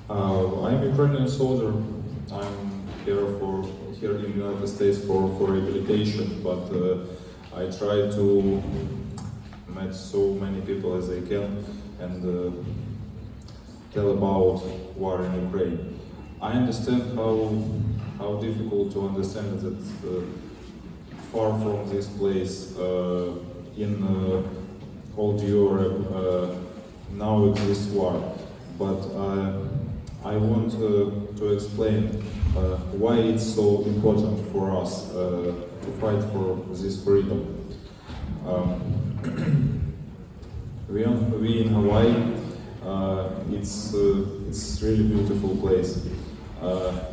I'm a Ukrainian soldier. I'm here in the United States for rehabilitation, but I try to meet so many people as I can and tell about war in Ukraine. I understand how difficult to understand that far from this place in old Europe now exists war, but I want to explain why it's so important for us to fight for this freedom. We in Hawaii. It's really beautiful place.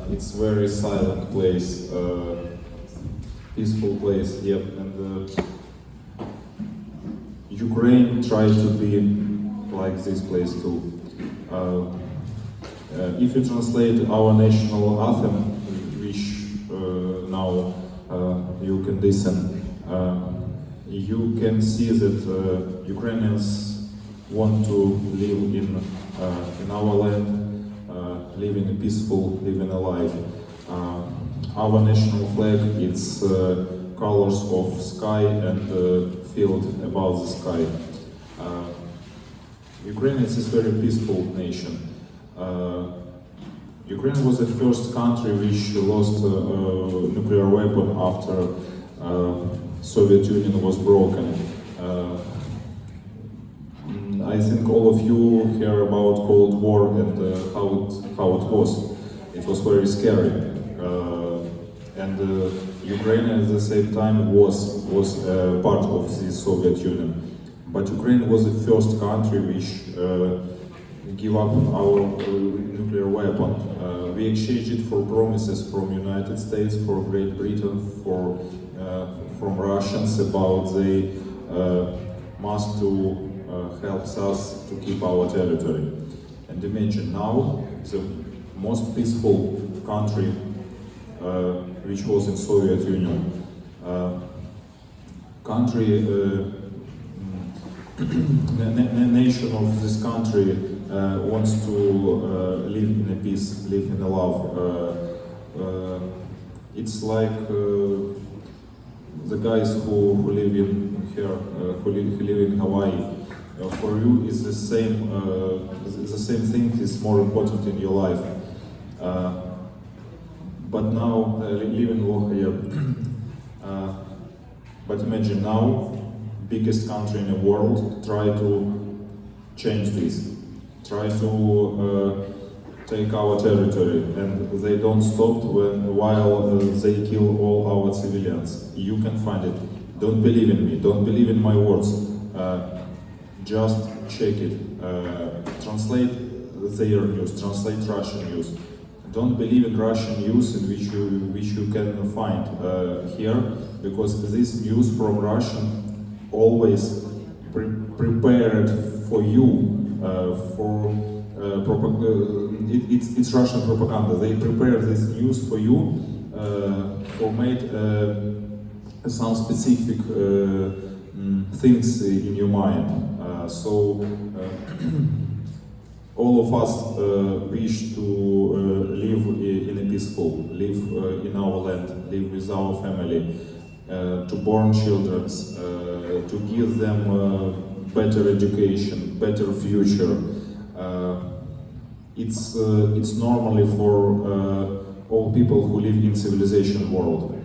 It's very silent place, peaceful place. Yep, and Ukraine tried to be like this place too. If you translate our national anthem, which now you can listen, you can see that Ukrainians want to live in our land, living a peaceful, living a life. Our national flag, it's colors of sky and field above the sky. Ukraine is a very peaceful nation. Ukraine was the first country which lost a nuclear weapon after Soviet Union was broken. I think all of you hear about Cold War and how it was. It was very scary, and Ukraine at the same time was part of the Soviet Union. But Ukraine was the first country which give up our nuclear weapon. We exchanged it for promises from United States, for Great Britain, from Russians about they must to help us to keep our territory. And imagine now the most peaceful country which was in Soviet Union. The nation of this country wants to live in a peace, live in a love. It's like the guys who live in here, who live in Hawaii. For you, is the same thing is more important in your life. But now living here. But imagine now, biggest country in the world try to change this, try to take our territory, and they don't stop while they kill all our civilians. You can find it. Don't believe in me. Don't believe in my words. Just check it. Translate their news. Translate Russian news. Don't believe in Russian news in which you can find here, because this news from Russian always prepared for you it's Russian propaganda. They prepare this news for you for made some specific things in your mind. All of us wish to live in a peaceful, live in our land, live with our family, to born children, to give them better education, better future. It's normally for all people who live in civilization world.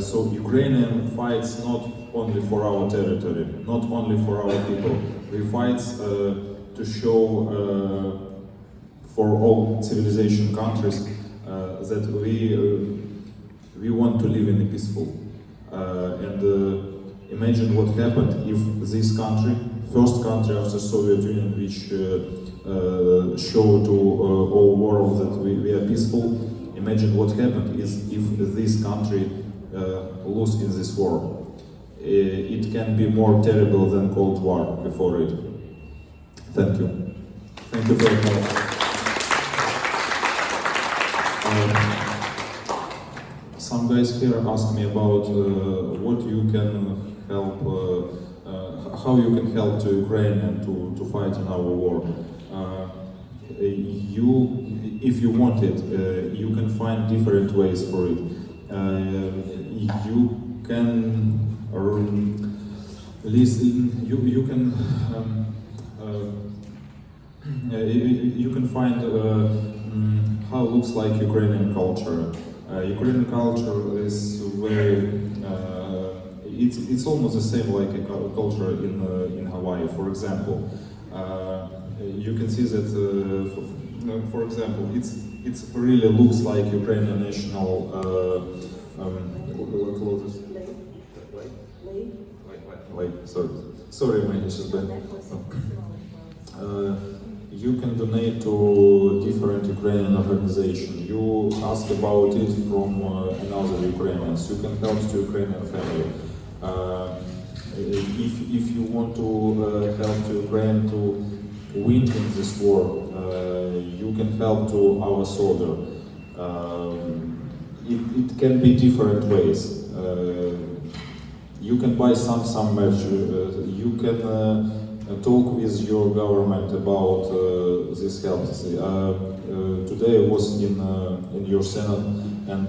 So Ukrainian fights not only for our territory, not only for our people. We fight to show for all civilization countries that we want to live in a peaceful. And imagine what happened if this country, first country after Soviet Union, which showed to all world that we are peaceful. Imagine what happened is if this country lose in this war. It can be more terrible than Cold War before it. Thank you. Thank you very much. Some guys here ask me about what you can help, how you can help to Ukraine and to fight in our war. if you want it, you can find different ways for it. You can listen. You can you can find how it looks like Ukrainian culture. Ukrainian culture is very. It's almost the same like a culture in Hawaii, for example. You can see that, for example, it really looks like Ukrainian national clothes. Sorry, my English is bad. You can donate to different Ukrainian organizations. You ask about it from another Ukrainians. You can help to Ukrainian family. If you want to help to Ukraine to win in this war, you can help to our soldier. It can be different ways. You can buy some merch. You can talk with your government about this help. Today I was in your Senate and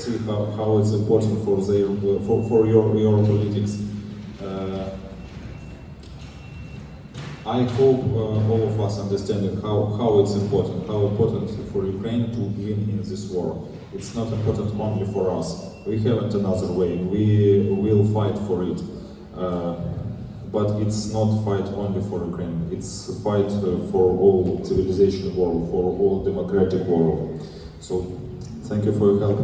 see how it's important for your politics. I hope all of us understanding how it's important, how important for Ukraine to win in this war. It's not important only for us. We haven't another way. We will fight for it. But it's not fight only for Ukraine. It's a fight for all civilization world, for all democratic world. So, thank you for your help.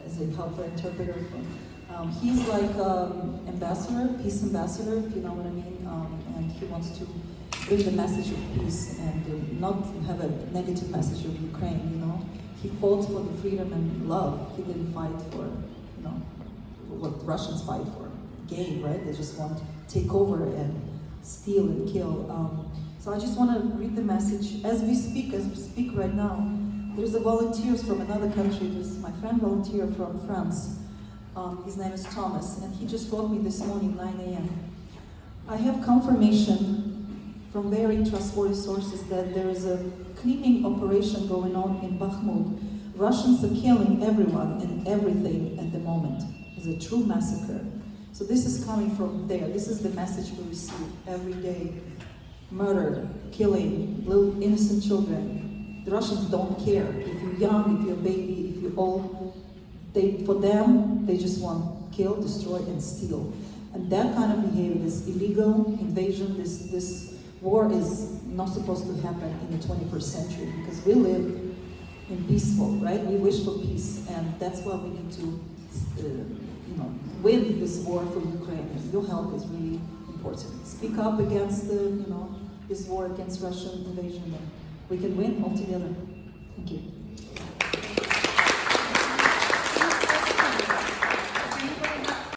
As a helper interpreter, he's like ambassador, peace ambassador, if you know what I mean, and he wants to bring the message of peace and not have a negative message of Ukraine, you know. He fought for the freedom and love. He didn't fight for, you know, what Russians fight for, gain, right? They just want to take over and steal and kill. So I just want to read the message. As we speak right now, there's a volunteers from another country. There's my friend volunteer from France. His name is Thomas, and he just wrote me this morning, 9 a.m. I have confirmation from very trustworthy sources that there is a cleaning operation going on in Bakhmut. Russians are killing everyone and everything at the moment. It's a true massacre. So this is coming from there. This is the message we receive every day. Murder, killing, little innocent children. The Russians don't care. If you're young, if you're a baby, if you're old, for them, they just want to kill, destroy, and steal. And that kind of behavior, this illegal invasion, this war is not supposed to happen in the 21st century because we live in peaceful, right? We wish for peace, and that's why we need to, win this war for Ukraine. And your help is really important. Speak up against this war against Russian invasion, and we can win all together. Thank you.